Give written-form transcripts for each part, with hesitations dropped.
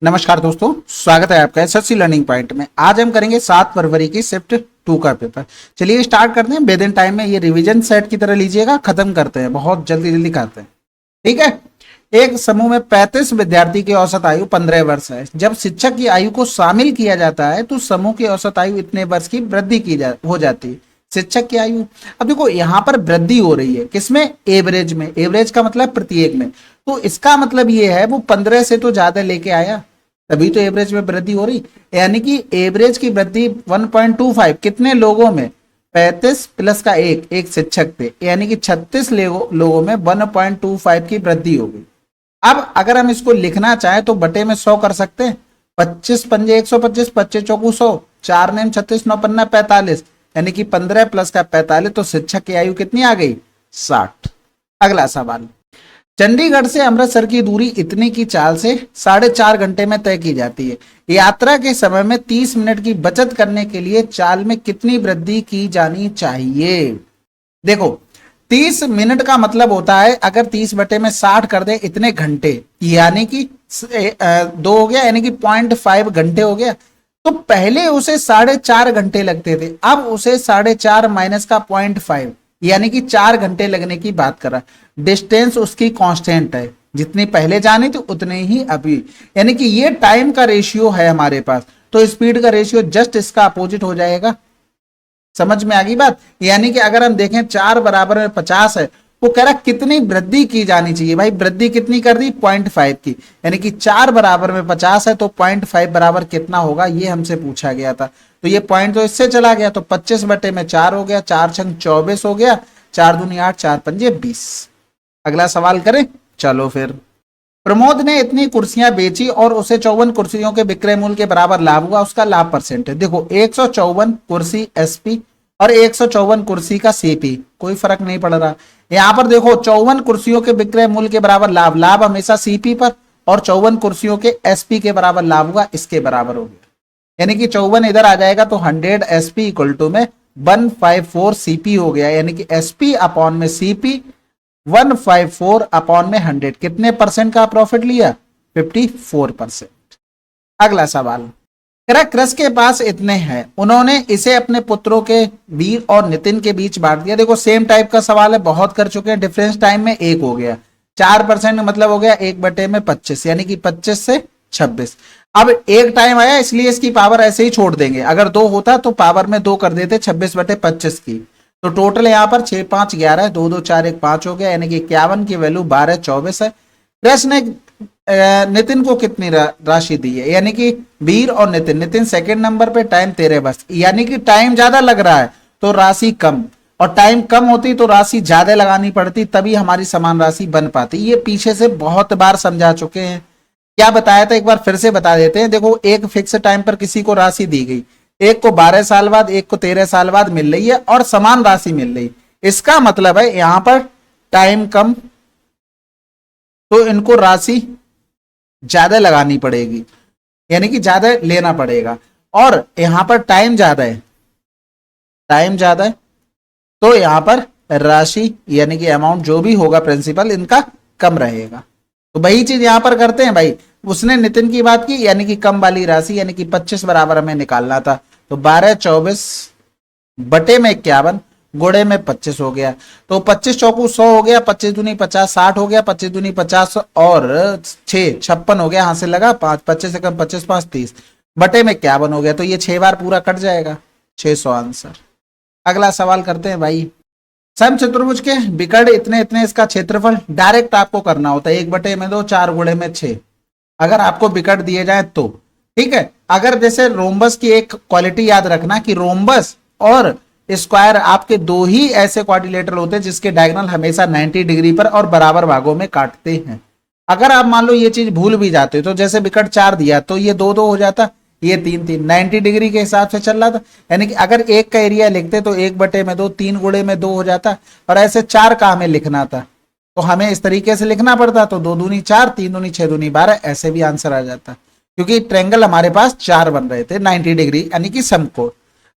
नमस्कार दोस्तों, स्वागत है आपका एसएससी लर्निंग पॉइंट में। आज हम करेंगे 7 फरवरी की शिफ्ट 2 का पेपर। चलिए स्टार्ट करते हैं। विद इन टाइम में ये रिवीजन सेट की तरह लीजिएगा, खत्म करते हैं, बहुत जल्दी जल्दी करते हैं, ठीक है। एक समूह में 35 विद्यार्थी की औसत आयु 15 वर्ष है। जब शिक्षक की आयु को शामिल किया जाता है तो समूह की औसत आयु इतने वर्ष की वृद्धि हो जाती है। शिक्षक की आयु, अब देखो यहाँ पर वृद्धि हो रही है किसमें? एवरेज में। एवरेज का मतलब प्रत्येक में, तो इसका मतलब ये है वो 15 से तो ज्यादा लेके आया, तभी तो एवरेज में वृद्धि हो रही। यानी कि एवरेज की वृद्धि 1.25 कितने लोगों में? 35 प्लस का एक शिक्षक थे, यानी कि 36 लोगों में 1.25 की वृद्धि हो गई। अब अगर हम इसको लिखना चाहें तो बटे में 100 कर सकते हैं। 25 पंजे 125, 25 चौकू 100, 4 नेम 36, 9 पन्ना 45, यानी कि 15 प्लस का 45, तो शिक्षक की आयु कितनी आ गई? 60। अगला सवाल, चंडीगढ़ से अमृतसर की दूरी इतने की चाल से 4.5 घंटे में तय की जाती है। यात्रा के समय में 30 मिनट की बचत करने के लिए चाल में कितनी वृद्धि की जानी चाहिए? देखो, 30 मिनट का मतलब होता है अगर 30 बटे में 60 कर दे इतने घंटे, यानी कि 2 हो गया, यानी कि 0.5 घंटे हो गया। तो पहले उसे 4.5 घंटे लगते थे, अब उसे 4.5 माइनस का 0.5, यानी कि 4 घंटे लगने की बात कर रहा है। डिस्टेंस उसकी कांस्टेंट है, जितनी पहले जानी थी उतने ही अभी, यानी कि ये टाइम का रेशियो है हमारे पास, तो स्पीड का रेशियो जस्ट इसका अपोजिट हो जाएगा। समझ में आ गई बात? यानी कि अगर हम देखें 4 बराबर में 50 है, वो कह रहा कितनी वृद्धि की जानी चाहिए। भाई वृद्धि कितनी कर दी? 0.5 की, यानी कि 4 बराबर में 50 है तो 0.5 बराबर कितना होगा, ये हमसे पूछा गया था। तो ये पॉइंट तो इससे चला गया, तो 25 बटे में 4 हो गया, 4 छंग 24 हो गया, 4 दूनी 8, 4 पंजे 20। अगला सवाल करें, चलो फिर। प्रमोद ने इतनी कुर्सियां बेची और उसे 54 कुर्सियों के विक्रय मूल्य के बराबर लाभ हुआ, उसका लाभ परसेंट है। देखो 154 कुर्सी एसपी और 154 कुर्सी का सीपी, कोई फर्क नहीं पड़ रहा। यहां पर देखो 54 कुर्सियों के विक्रय मूल्य के बराबर लाभ, लाभ हमेशा सीपी पर, और 54 कुर्सियों के एसपी के बराबर लाभ हुआ, इसके बराबर हो गया। यानी कि 54 इधर आ जाएगा तो 100 एसपी इक्वल टू में 154 सीपी हो गया, यानी कि एसपी अपॉन में सीपी 154 अपॉन में 100, कितने परसेंट का प्रॉफिट लिया? 54%। अगला सवाल, कृष के पास इतने हैं, उन्होंने इसे अपने पुत्रों के वीर और नितिन के बीच बांट दिया। देखो सेम टाइप का सवाल है, बहुत कर चुके हैं। डिफरेंस टाइम में 1 हो गया, 4% मतलब हो गया 1 बटे में 25, यानी कि 25 से 26। अब एक टाइम आया इसलिए इसकी पावर ऐसे ही छोड़ देंगे, अगर 2 होता तो पावर में 2 कर देते 26 बटे 25 की। तो टोटल यहाँ पर 6 5 11, 2 2 4 1 5 हो गया, यानी कि 51 की वैल्यू 12 24 है। कृष ने नितिन को कितनी राशि दी है? यानी कि वीर और नितिन, नितिन सेकंड नंबर पे, टाइम 13 वर्ष, यानी कि टाइम ज्यादा लग रहा है तो राशि कम, और टाइम कम होती तो राशि ज्यादा लगानी पड़ती, तभी हमारी समान राशि बन पाती। ये पीछे से बहुत बार समझा चुके हैं। क्या बताया था, एक बार फिर से बता देते हैं। देखो एक फिक्स टाइम पर किसी को राशि दी गई, एक को 12 साल बाद, एक को 13 साल बाद मिल रही है और समान राशि मिल रही। इसका मतलब है यहां पर टाइम कम तो इनको राशि ज्यादा लगानी पड़ेगी, यानी कि ज्यादा लेना पड़ेगा, और यहां पर टाइम ज्यादा है, टाइम ज्यादा है तो यहां पर राशि यानी कि अमाउंट जो भी होगा प्रिंसिपल इनका कम रहेगा। तो वही चीज यहां पर करते हैं भाई। उसने नितिन की बात की, यानी कि कम वाली राशि, यानी कि 25 बराबर हमें निकालना था, तो 12 24 बटे में 51 गुणे में 25 हो गया, तो 25 चौकू 100 हो गया, 25 दूनी 50 60 हो गया, 25 दूनी 50 और 6 56 हो गया, हाथ से लगा 5, 25 से कम 25 5 30 बटे में 51 हो गया, तो ये 6 बार पूरा कट जाएगा, 600 आंसर। अगला सवाल करते हैं भाई। समचतुर्भुज के विकर्ण इतने इतने, इसका क्षेत्रफल डायरेक्ट आपको करना होता है, 1 बटे में 2, 4 गुणे में 6, अगर आपको विकर्ण दिए जाए तो, ठीक है। अगर जैसे रोम्बस की एक क्वालिटी याद रखना कि रोम्बस और स्क्वायर आपके 2 ही ऐसे क्वाड्रिलेटरल होते हैं जिसके डायगोनल हमेशा 90 डिग्री पर और बराबर भागों में काटते हैं। अगर आप मान लो ये चीज भूल भी जाते हो, तो जैसे विकर्ण 4 दिया तो ये 2 2 हो जाता, ये 3 3, 90 डिग्री के हिसाब से चल रहा था, यानी कि अगर 1 का एरिया लिखते तो 1 बटे में 2, 3 गुणे में 2 हो जाता, और ऐसे 4 का हमें लिखना था तो हमें इस तरीके से लिखना पड़ता, तो 2 दूनी 4, 3 दूनी 6 दूनी 12, ऐसे भी आंसर आ जाता, क्योंकि ट्रायंगल हमारे पास 4 बन रहे थे 90 डिग्री, यानी कि समकोण।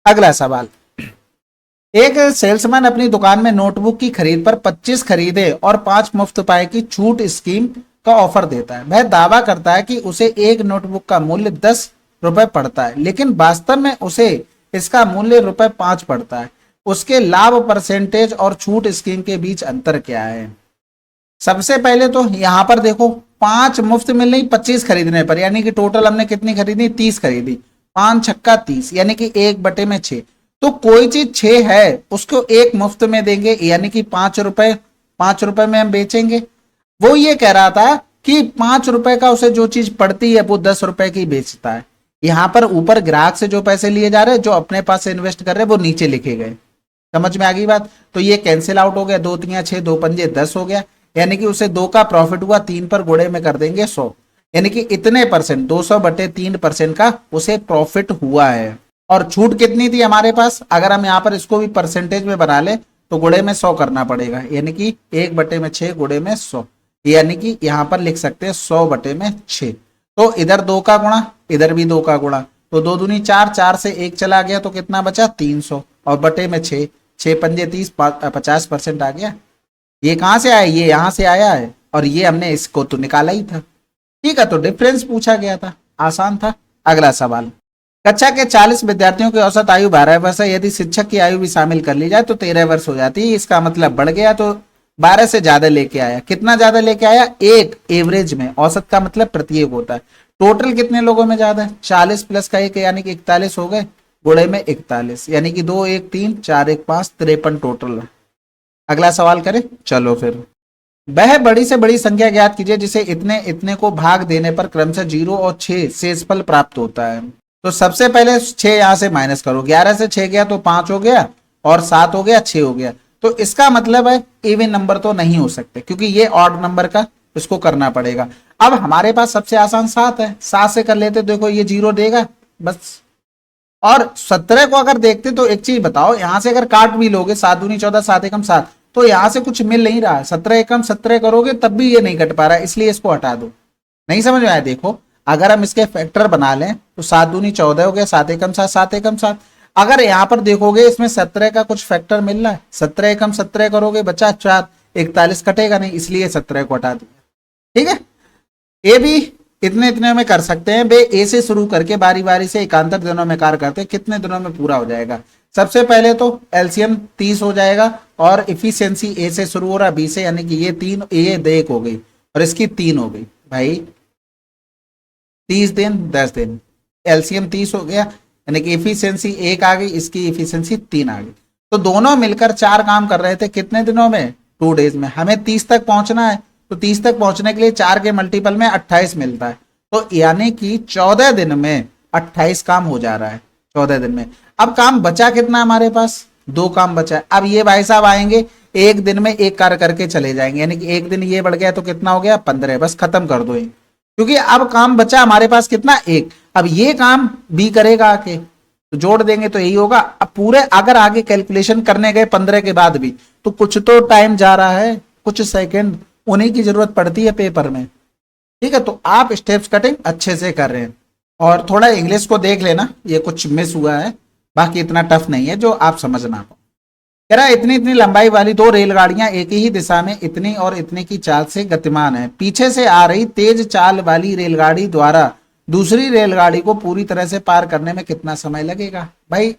अगला सवाल, एक सेल्समैन अपनी दुकान में नोटबुक की खरीद पर 25 खरीदे और 5 मुफ्त पाए की छूट स्कीम का ऑफर देता है। वह दावा करता है कि उसे एक नोटबुक का मूल्य 10 रुपए पड़ता है, लेकिन वास्तव में उसे इसका मूल्य रुपए 5 पड़ता है। उसके लाभ परसेंटेज और छूट स्कीम के बीच अंतर क्या है? सबसे पहले तो यहां पर देखो 5 मुफ्त मिल रही 25 खरीदने पर, यानी कि टोटल हमने कितनी खरीदी? 30 खरीदी। 5 छक्का 30, यानी कि 1/6। तो कोई चीज 6 है उसको एक मुफ्त में देंगे, यानी कि 5 रुपए में हम बेचेंगे। वो ये कह रहा था कि 5 रुपए का उसे जो चीज पड़ती है वो 10 रुपए की बेचता है। यहां पर ऊपर ग्राहक से जो पैसे लिए जा रहे हैं, जो अपने पास से इन्वेस्ट कर रहे हैं, वो नीचे लिखे गए। समझ में आ गई बात? तो ये कैंसिल आउट हो गया, 2 3 6, 2 पंजे 10 हो गया, यानी कि उसे 2 का प्रॉफिट हुआ, 3 पर गुणे में कर देंगे 100, यानी कि इतने परसेंट 200/3% का उसे प्रॉफिट हुआ है। और छूट कितनी थी हमारे पास? अगर हम यहाँ पर इसको भी परसेंटेज में बना ले तो गुणे में 100 करना पड़ेगा, यानी कि 1/6 गुणे में 100, यानी कि यहां पर लिख सकते हैं 100/6। तो इधर 2 का गुणा, इधर भी 2 का गुणा, तो 2 दूनी 4, 4 से 1 चला गया तो कितना बचा? 300, और बटे में 6, 6 पंजे 30, 50% आ गया। ये कहां से आया? ये यहां से आया है, और ये हमने इसको तो निकाला ही था। ठीक है, तो डिफरेंस पूछा गया था, आसान था। अगला सवाल, कक्षा के 40 विद्यार्थियों की औसत आयु 12 वर्ष है। यदि शिक्षक की आयु भी शामिल कर ली जाए तो 13 वर्ष हो जाती है। इसका मतलब बढ़ गया, तो 12 से ज्यादा लेके आया। कितना ज्यादा लेके आया? एक एवरेज में। औसत का मतलब प्रत्येक होता है। टोटल कितने लोगों में ज्यादा है? 40 प्लस का 1, यानी कि 41 हो गए, गुणे में 41, यानी कि 2 1 3 4 1 5, 53 टोटल। अगला सवाल करें, चलो फिर। वह बड़ी से बड़ी संख्या ज्ञात कीजिए जिसे इतने इतने को भाग देने पर क्रमशः 0 और 6 शेषफल प्राप्त होता है। तो सबसे पहले 6 यहां से माइनस करो, 11 से 6 गया तो 5 हो गया, और 7 हो गया, 6 हो गया। तो इसका मतलब है इवन नंबर तो नहीं हो सकते, क्योंकि ये ऑड नंबर का इसको करना पड़ेगा। अब हमारे पास सबसे आसान 7 है, 7 से कर लेते, देखो ये 0 देगा बस। और 17 को अगर देखते तो एक चीज बताओ, यहां से अगर काट भी लोगे, 7 दूनी 14, 7 एकम 7, तो यहां से कुछ मिल नहीं रहा है। 17 एकम 17 करोगे तब भी ये नहीं कट पा रहा है, इसलिए इसको हटा दो। नहीं समझ में आया? देखो अगर हम इसके फैक्टर बना लें तो 7 दूनी 14 हो गया, 7 एकम 7, 7 एकम 7। अगर यहां पर देखोगे इसमें 17 का कुछ फैक्टर मिल रहा है, 17 एकम 17 करोगे बच्चा 4, 41 कटेगा नहीं, इसलिए 17 को हटा दिया। ठीक है, ए भी इतने इतने में कर सकते हैं। वे ए से शुरू करके बारी बारी से एकांतर दिनों में कार्य करते हैं, कितने दिनों में पूरा हो जाएगा? सबसे पहले तो एलसीएम 30 हो जाएगा, और इफिशियंसी ए से शुरू हो रहा है, बी से, यानी कि ये 3, ये 1 हो गई और इसकी 3 हो गई। भाई 30 दिन 10 दिन, एलसीएम 30 हो गया, यानी कि इफिशियंसी 1 आ गई, इसकी इफिशियंसी 3 आ गई। तो दोनों मिलकर 4 काम कर रहे थे, कितने दिनों में? 2 डेज में। हमें 30 तक पहुंचना है, तो 30 तक पहुंचने के लिए 4 के मल्टीपल में 28 मिलता है, तो यानी कि 14 दिन में 28 काम हो जा रहा है, 14 दिन में। अब काम बचा कितना हमारे पास? 2 काम बचा है। अब ये भाई साहब आएंगे, एक दिन में एक कार्य करके चले जाएंगे, यानी कि एक दिन ये बढ़ गया तो कितना हो गया? 15, बस खत्म कर दो ये, क्योंकि अब काम बचा हमारे पास कितना? 1। अब ये काम भी करेगा आके, तो जोड़ देंगे तो यही होगा। अब पूरे अगर आगे कैलकुलेशन करने गए 15 के बाद भी, तो कुछ तो टाइम जा रहा है, कुछ सेकंड, उन्हीं की जरूरत पड़ती है पेपर में। ठीक है, तो आप स्टेप्स कटिंग अच्छे से कर रहे हैं, और थोड़ा इंग्लिश को देख लेना, ये कुछ मिस हुआ है, बाकी इतना टफ नहीं है जो आप समझ ना पाओ। कह रहा है इतनी इतनी लंबाई वाली 2 रेलगाड़ियां एक ही दिशा में इतनी और इतनी की चाल से गतिमान है। पीछे से आ रही तेज चाल वाली रेलगाड़ी द्वारा दूसरी रेलगाड़ी को पूरी तरह से पार करने में कितना समय लगेगा? भाई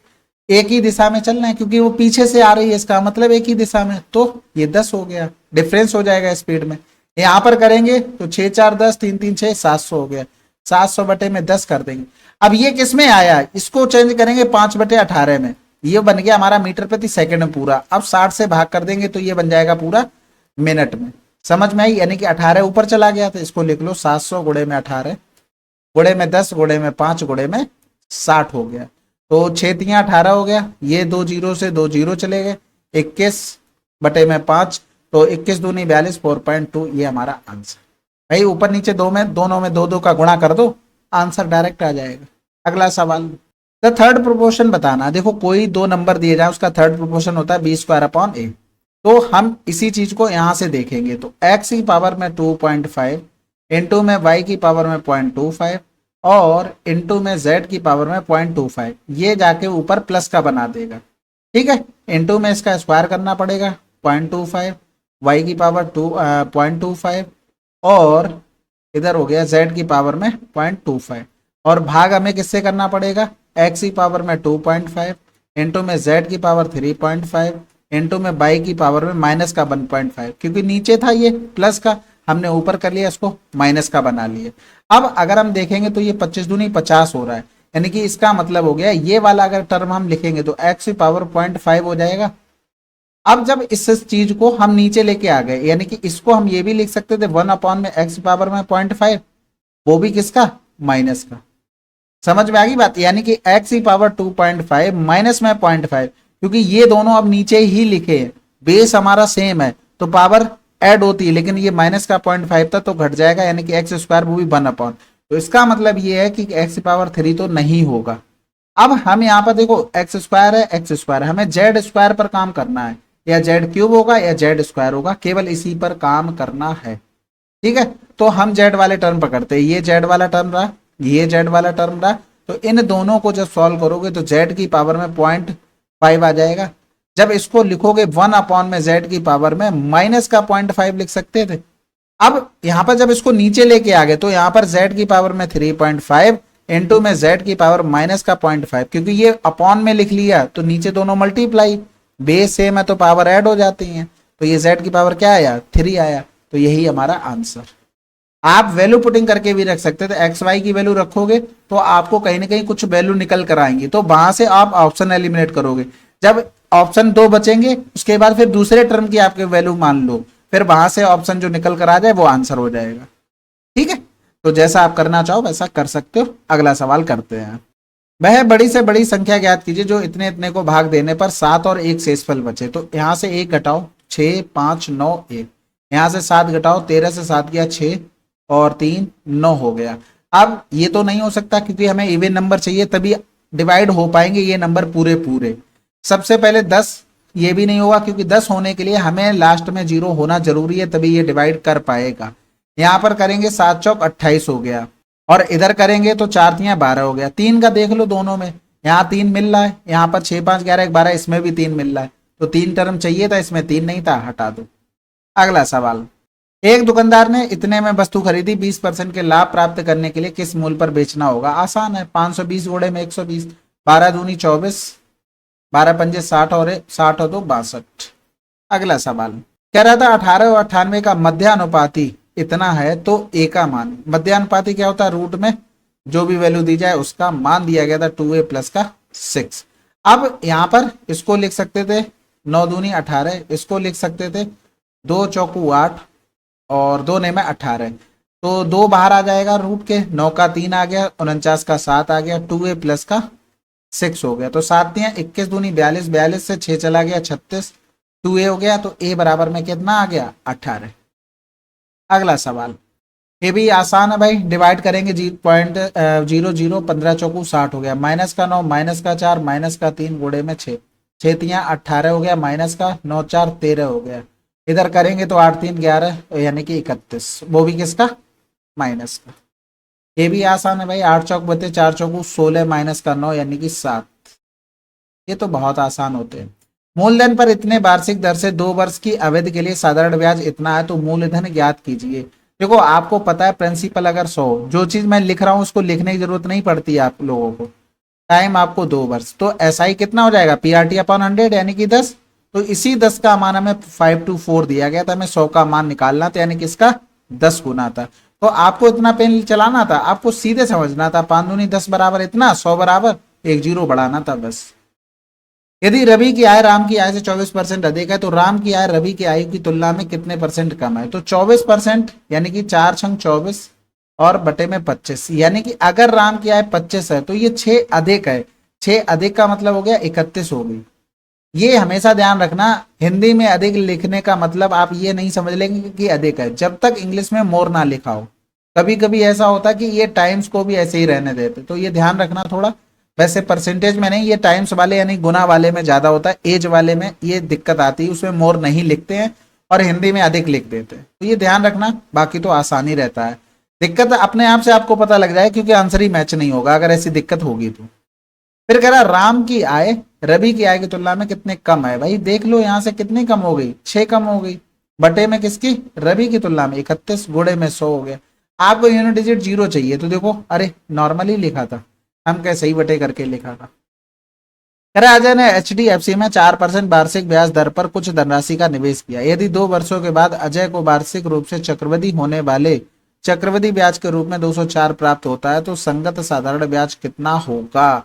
एक ही दिशा में चलना है, क्योंकि वो पीछे से आ रही है, इसका मतलब एक ही दिशा में, तो ये 10 हो गया, डिफरेंस हो जाएगा स्पीड में। यहां पर करेंगे तो 6 4 10, 3 3 6, 700 हो गया, 700/10 कर देंगे। अब ये किस में आया? इसको चेंज करेंगे 5/18 में, ये बन गया हमारा मीटर प्रति सेकंड में पूरा। अब 60 से भाग कर देंगे तो ये बन जाएगा पूरा मिनट में। समझ में आई? यानी कि 18 ऊपर चला गया, तो इसको लिख लो 700 गुणे में 18 गुणे में 10 गुणे में 5 गुणे में 60 हो गया। तो 6 3 18 हो गया, ये 2 जीरो से 2 जीरो चले गए, 21/5, तो 21 दूनी 42, 4.2, ये हमारा आंसर। भाई ऊपर नीचे दो में, दोनों में 2 2 का गुणा कर दो, आंसर डायरेक्ट आ जाएगा। अगला सवाल, द थर्ड प्रोपोर्शन बताना। देखो कोई 2 नंबर दिए जाए, उसका थर्ड प्रोपोर्शन होता है b²/a। तो हम इसी चीज को यहां से देखेंगे, तो x की पावर में 2.5, इंटू में y की पावर में 0.25, और इंटू में z की पावर में 0.25, ये जाके ऊपर प्लस का बना देगा। ठीक है, इंटू में इसका स्क्वायर करना पड़ेगा 0.25, y की पावर 2 0.25, और इधर हो गया z की पावर में 0.25 और भाग हमें किससे करना पड़ेगा, x की पावर में 2.5 इंटू में z की पावर 3.5 इंटू में y की पावर में माइनस का 1.5, क्योंकि नीचे था ये प्लस का, हमने ऊपर कर लिया इसको माइनस का बना लिया। अब अगर हम देखेंगे तो ये 25 दूनी 50 हो रहा है, यानी कि इसका मतलब हो गया ये वाला अगर टर्म हम लिखेंगे तो x की पावर 0.5 हो जाएगा। अब जब इस चीज को हम नीचे लेके आ गए, यानी कि इसको हम ये भी लिख सकते थे 1 अपॉन में x पावर में 0.5, वो भी किसका, माइनस का। समझ में आ गई बात, यानी कि x की पावर 2.5 माइनस में 0.5, क्योंकि ये दोनों अब नीचे ही लिखे हैं, बेस हमारा सेम है तो पावर ऐड होती है, लेकिन ये माइनस का 0.5 था तो घट जाएगा, यानी कि एक्स स्क्वायर वो भी 1 अपॉन। तो इसका मतलब ये है कि x की पावर 3 तो नहीं होगा। अब हम यहाँ पर देखो एक्स स्क्वायर है, एक्स स्क्वायर है, हमें जेड स्क्वायर पर काम करना है, या जेड क्यूब होगा या जेड स्क्वायर होगा, केवल इसी पर काम करना है। ठीक है, तो हम जेड वाले टर्म पकड़ते हैं, ये जेड वाला टर्म रहा, ये जेड वाला टर्म रहा, तो इन दोनों को जब सॉल्व करोगे तो जेड की पावर में 0.5 आ जाएगा। जब इसको लिखोगे 1 अपॉन में जेड की पावर में माइनस का 0.5 लिख सकते थे। अब यहां पर जब इसको नीचे लेके आ गए तो यहां पर जेड की पावर में 3.5 इंटू में जेड की पावर माइनस का 0.5, क्योंकि ये अपॉन में लिख लिया तो नीचे दोनों मल्टीप्लाई, बेस सेम है तो पावर ऐड हो जाती है, तो ये जेड की पावर क्या आया, 3 आया। तो यही हमारा आंसर। आप वैल्यू पुटिंग करके भी रख सकते थे, एक्स वाई की वैल्यू रखोगे तो आपको कहीं ना कहीं कुछ वैल्यू निकल कर आएंगी, तो वहां से आप ऑप्शन एलिमिनेट करोगे। जब ऑप्शन 2 बचेंगे उसके बाद फिर दूसरे टर्म की आपके वैल्यू मान लो, फिर वहां से ऑप्शन जो निकल कर आ जाए वो आंसर हो जाएगा। ठीक है, तो जैसा आप करना चाहो वैसा कर सकते हो। अगला सवाल करते हैं। वह बड़ी से बड़ी संख्या ज्ञात कीजिए जो इतने इतने को भाग देने पर 7 और 1 शेषफल बचे। तो यहां से 1 घटाओ 6 5 9 1, यहां से 7 घटाओ 13 से 7 गया 6 और 3 9 हो गया। अब ये तो नहीं हो सकता क्योंकि हमें इवन नंबर चाहिए तभी डिवाइड हो पाएंगे ये नंबर पूरे पूरे। सबसे पहले 10, ये भी नहीं होगा क्योंकि 10 होने के लिए हमें लास्ट में 0 होना जरूरी है तभी ये डिवाइड कर पाएगा। यहां पर करेंगे 7 चौक 28 हो गया, और इधर करेंगे तो 4 तियां 12 हो गया। 3 का देख लो दोनों में, यहाँ 3 मिल रहा है, यहाँ पर 6 5 11 12, इसमें भी 3 मिल रहा है, तो 3 टर्म चाहिए था, इसमें 3 नहीं था, हटा दो। अगला सवाल, एक दुकानदार ने इतने में वस्तु खरीदी, 20% के लाभ प्राप्त करने के लिए किस मूल्य पर बेचना होगा। आसान है, 520 गुणे में 120, 12 दूनी 24, 12 पंजे 60 और 60 और 2 62। अगला सवाल कह रहा था 18 और 98 का मध्यानुपाती इतना है तो ए का मान। मध्यानुपाती क्या होता है, रूट में जो भी वैल्यू दी जाए उसका मान दिया गया था 2a प्लस का 6। अब यहां पर इसको लिख सकते थे 9 दूनी 18, इसको लिख सकते थे 2 चौकू 8 और 2 ने में 18, तो 2 बाहर आ जाएगा रूट के, 9 का 3 आ गया, 49 का 7 आ गया, 2a प्लस का 6 हो गया, तो 7 तियां 21 दूनी 42, 42 से 6 चला गया 36, 2a हो गया, तो a बराबर में कितना आ गया 18। अगला सवाल, ये भी आसान है भाई, डिवाइड करेंगे 0.00, 15 चौकू 60 हो गया, माइनस का 9 माइनस का 4 माइनस का 3 गुणे में 6, 6 तियां 18 हो गया, माइनस का 9 4 13 हो गया, इधर करेंगे तो 8 3 11 यानी कि 31, वो भी किसका, माइनस का। ये भी आसान है भाई, 8 चौक बते 4 चौकू 16 माइनस का 9 यानी कि 7, ये तो बहुत आसान होते हैं। मूलधन पर इतने वार्षिक दर से 2 वर्ष की अवधि के लिए साधारण ब्याज इतना है तो मूलधन ज्ञात कीजिए। देखो आपको पता है प्रिंसिपल अगर 100, जो चीज मैं लिख रहा हूं उसको लिखने की जरूरत नहीं पड़ती है आप लोगों को। टाइम आपको 2 वर्ष, तो एसआई कितना हो जाएगा, पीआरटी अपॉन 100 यानी कि 10, तो इसी 10 का मान हमें 524 दिया गया था, हमें 100 का मान निकालना था, यानी कि इसका 10 गुना था। तो आपको इतना पेन चलाना था, आपको सीधे समझना था, 5 दूनी 10 बराबर इतना, 100 बराबर 1 जीरो बढ़ाना था बस। यदि रवि की आय राम की आय से 24% अधिक है तो राम की आय रवि की आय की तुलना में कितने परसेंट कम है। तो 24% यानी कि 4 छंग 24 और बटे में 25, यानी कि अगर राम की आय 25 है तो ये 6 अधिक है, 6 अधिक का मतलब हो गया 31 हो गई। ये हमेशा ध्यान रखना, हिंदी में अधिक लिखने का मतलब आप ये नहीं समझ लेंगे कि अधिक है जब तक इंग्लिश में मोर ना लिखा हो। कभी कभी ऐसा होता है कि ये टाइम्स को भी ऐसे ही रहने देते, तो ये ध्यान रखना थोड़ा। वैसे परसेंटेज में नहीं, ये टाइम्स वाले यानी गुना वाले में ज्यादा होता है, एज वाले में ये दिक्कत आती है, उसमें मोर नहीं लिखते हैं और हिंदी में अधिक लिख देते हैं, तो ये ध्यान रखना, बाकी तो आसानी रहता है। दिक्कत अपने आप से आपको पता लग जाए क्योंकि आंसर ही मैच नहीं होगा अगर ऐसी दिक्कत होगी तो। फिर कह रहा राम की आय रवि की आय की तुलना में कितने कम है। भाई देख लो यहाँ से कितनी कम हो गई, 6 कम हो गई, बटे में किसकी, रवि की तुलना में 31, गुणे में 100 हो गया। आपको यूनिट डिजिट 0 चाहिए, तो देखो अरे नॉर्मली लिखा था, हम कैसे ही बटे करके लिखा था। कह रहा अजय ने HDFC में 4% वार्षिक ब्याज दर पर कुछ धनराशि का निवेश किया। यदि 2 वर्षों के बाद अजय को वार्षिक रूप से चक्रवृद्धि होने वाले चक्रवृद्धि ब्याज के रूप में 204 प्राप्त होता है तो संगत साधारण ब्याज कितना होगा।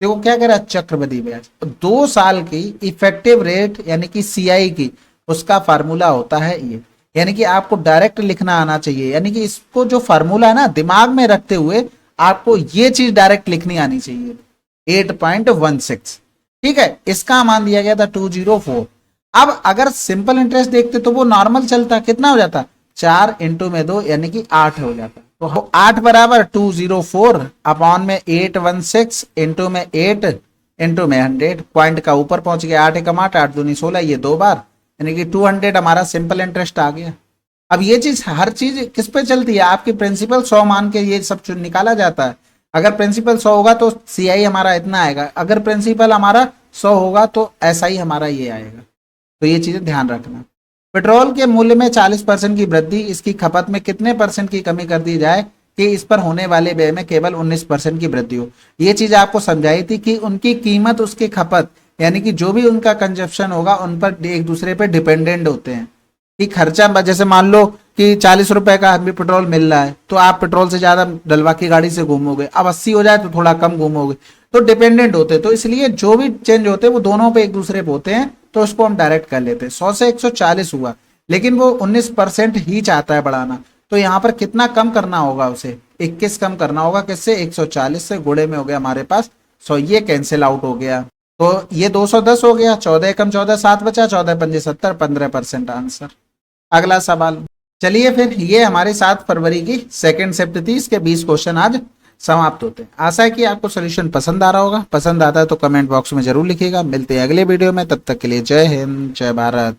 देखो क्या कह रहा है, चक्रवृद्धि ब्याज 2 साल की इफेक्टिव रेट यानी कि CI की, उसका फार्मूला होता है ये। यानी कि आपको डायरेक्ट लिखना आना चाहिए, यानी कि इसको जो फार्मूला है ना दिमाग में रखते हुए आपको ये चीज डायरेक्ट लिखनी आनी चाहिए। 8.16, ठीक है, इसका मान दिया गया था 204। अब अगर सिंपल इंटरेस्ट देखते तो वो नॉर्मल चलता, कितना हो जाता, 4 इंटू में 2 यानी कि 8 हो जाता। तो 8 बराबर 204 अपॉन में 816 इंटू में 8 इंटू में 100, पॉइंट का ऊपर पहुंच गया, 8 एकम 8, 8 दूनी 16, ये 2 बार, यानी कि 200 हमारा सिंपल इंटरेस्ट आ गया। अब ये चीज, हर चीज किस पे चलती है, आपकी प्रिंसिपल 100 मान के ये सब निकाला जाता है। अगर प्रिंसिपल 100 होगा तो CI हमारा इतना आएगा, अगर प्रिंसिपल हमारा 100 होगा तो SI हमारा ये आएगा। तो ये चीजें ध्यान रखना। पेट्रोल के मूल्य में 40% की वृद्धि, इसकी खपत में कितने % की कमी कर दी जाए कि इस पर होने वाले व्यय में केवल 19% की वृद्धि हो। ये चीज आपको समझाई थी कि उनकी कीमत, उसकी खपत, यानी कि जो भी उनका कंजप्शन होगा उन पर एक दूसरे पे डिपेंडेंट होते हैं। कि खर्चा, जैसे मान लो कि 40 रुपए का हमें पेट्रोल मिल रहा है तो आप पेट्रोल से ज्यादा डलवा की गाड़ी से घूमोगे, अब 80 हो जाए तो थोड़ा कम घूमोगे, तो डिपेंडेंट होते हैं। तो इसलिए जो भी चेंज होते हैं वो दोनों पे एक दूसरे पे होते हैं, तो उसको हम डायरेक्ट कर लेते हैं। 100 से 140 हुआ, लेकिन वो 19% ही चाहता है बढ़ाना, तो यहाँ पर कितना कम करना होगा, उसे 21 कम करना होगा। किससे, 140 से, गुणे में हो गया हमारे पास 100, ये कैंसिल आउट हो गया, तो ये 210 हो गया। 14 कम 14 7 बचा, 14 पंजे 70, 15% आंसर। अगला सवाल, चलिए फिर ये हमारे 7 फरवरी की सेकंड शिफ्ट थी, इसके 20 क्वेश्चन आज समाप्त होते हैं। आशा है कि आपको सोल्यूशन पसंद आ रहा होगा, पसंद आता है तो कमेंट बॉक्स में जरूर लिखिएगा। मिलते हैं अगले वीडियो में, तब तक के लिए जय हिंद, जय भारत।